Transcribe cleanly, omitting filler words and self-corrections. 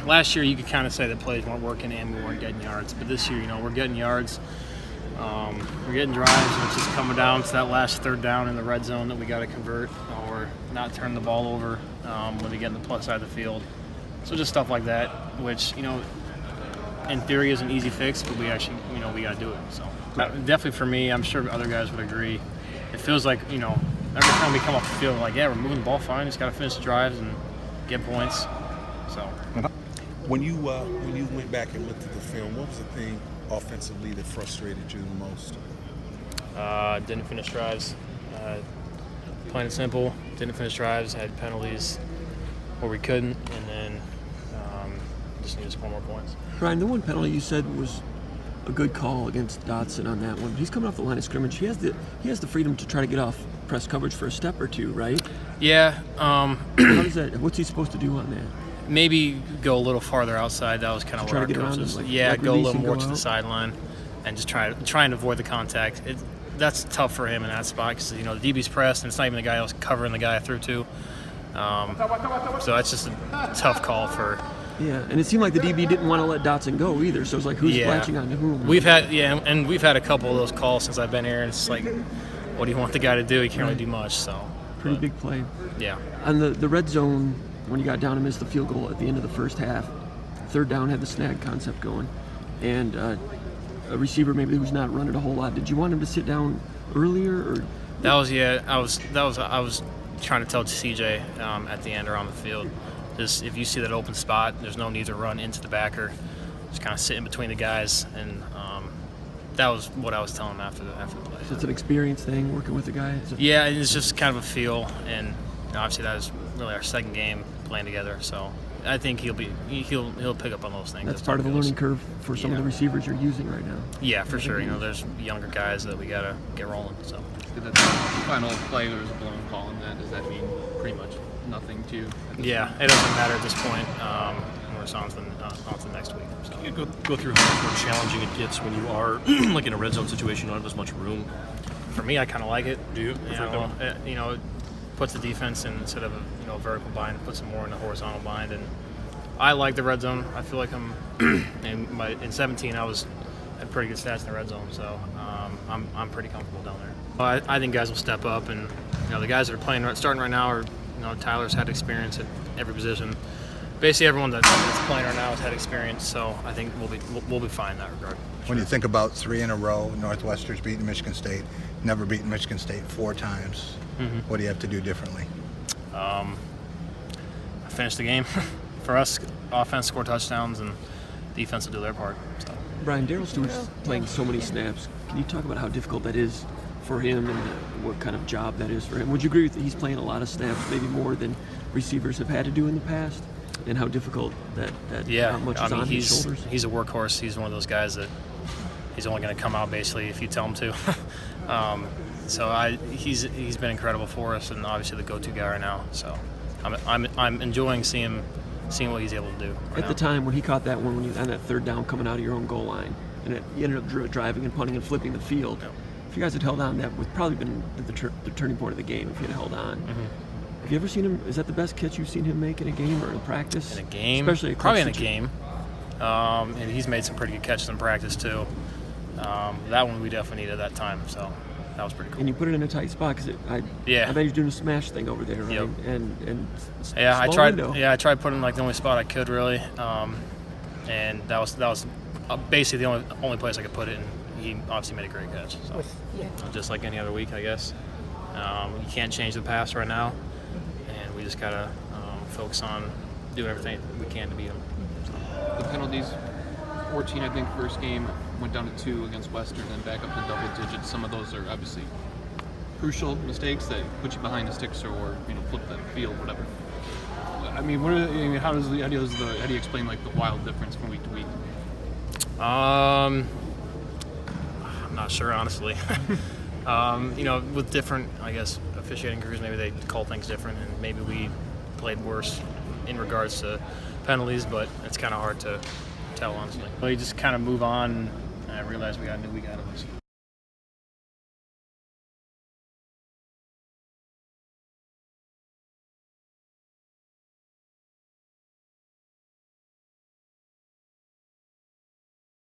last year you could kind of say the plays weren't working and we weren't getting yards. But this year, we're getting yards. We're getting drives, and it's just coming down to that last third down in the red zone that we got to convert, or not turn the ball over when we get in the plus side of the field. So just stuff like that, which in theory is an easy fix, but we actually we got to do it. So definitely for me, I'm sure other guys would agree. It feels like every time we come off the field, like, yeah, we're moving the ball fine. Just got to finish the drives and get points. So when you went back and looked at the film, what was the thing offensively that frustrated you the most? Didn't finish drives. Plain and simple, didn't finish drives. Had penalties where we couldn't, and then just needed to score more points. Brian, the one penalty you said was a good call against Dotson on that one. He's coming off the line of scrimmage. He has the freedom to try to get off press coverage for a step or two, right? Yeah. How does that? What's he supposed to do on that? Maybe go a little farther outside. That was kind of what our coach was. Go a little more to the sideline and just try and avoid the contact. That's tough for him in that spot because the DB's pressed and it's not even the guy else covering the guy I threw to. So that's just a tough call for. Yeah, and it seemed like the DB didn't want to let Dotson go either. So it's like who's latching on to whom? We've had a couple of those calls since I've been here, and it's like, what do you want the guy to do? He can't really do much. So pretty big play. Yeah. On the red zone, when you got down and missed the field goal at the end of the first half, third down had the snag concept going, and a receiver maybe who's not running a whole lot. Did you want him to sit down earlier, or? I was trying to tell CJ at the end around the field. Just if you see that open spot, there's no need to run into the backer. Just kind of sit in between the guys, and that was what I was telling him after the play. So it's an experience thing, working with the guy. Yeah, it's just kind of a feel, and obviously that was really our second game playing together. So I think he'll pick up on those things. That's part of the learning curve for some of the receivers you're using right now. Yeah, for sure. There's younger guys that we gotta get rolling. So. The final play, there was a blown call in that. Does that mean pretty much nothing to you? Yeah, it doesn't matter at this point. We're just on to the next week. So. Can you go through how much more challenging it gets when you are like in a red zone situation, you don't have as much room? For me, I kind of like it. Do you? It puts the defense in, instead of a vertical bind, it puts them more in a horizontal bind. And I like the red zone. I feel like in 17 I had pretty good stats in the red zone, so I'm pretty comfortable down there. I think guys will step up, and the guys that are starting right now are Tyler's had experience at every position. Basically, everyone that's playing right now has had experience, so I think we'll be fine in that regard. When you think about 3 in a row, Northwestern's beaten Michigan State, never beaten Michigan State 4 times. Mm-hmm. What do you have to do differently? Finish the game. For us, offense score touchdowns, and defense will do their part. So. Brian, Darryl Stewart's playing so many snaps. Can you talk about how difficult that is for him and what kind of job that is for him? Would you agree that he's playing a lot of snaps, maybe more than receivers have had to do in the past? And how difficult how much is on his shoulders? He's a workhorse. He's one of those guys that he's only going to come out basically if you tell him to. He's been incredible for us, and obviously the go-to guy right now. So I'm enjoying seeing what he's able to do. At the time when he caught that one, when you on that third down coming out of your own goal line, and you ended up driving and punting and flipping the field. Yeah. If you guys had held on, that would probably been the turning point of the game. If you had held on. Mm-hmm. Have you ever seen him? Is that the best catch you've seen him make in a game or in practice? In a game, especially probably in a game. And he's made some pretty good catches in practice too. That one we definitely needed that time, so that was pretty cool. And you put it in a tight spot because I bet he's doing a smash thing over there, right? Yep. And I tried. Window. Yeah, I tried putting like the only spot I could really, and that was basically the only place I could put it. And he obviously made a great catch. So just like any other week, I guess. You can't change the pass right now. We just gotta focus on doing everything we can to beat them. So. The penalties, 14, I think, first game, went down to 2 against Western, then back up to double digits. Some of those are obviously crucial mistakes that put you behind the sticks or flip the field, whatever. I mean, how do you explain like the wild difference from week to week? I'm not sure, honestly. With different, I guess, officiating crews, maybe they call things different, and maybe we played worse in regards to penalties, but it's kind of hard to tell, honestly. Well, you just kind of move on, and I realized we got a new week out of this.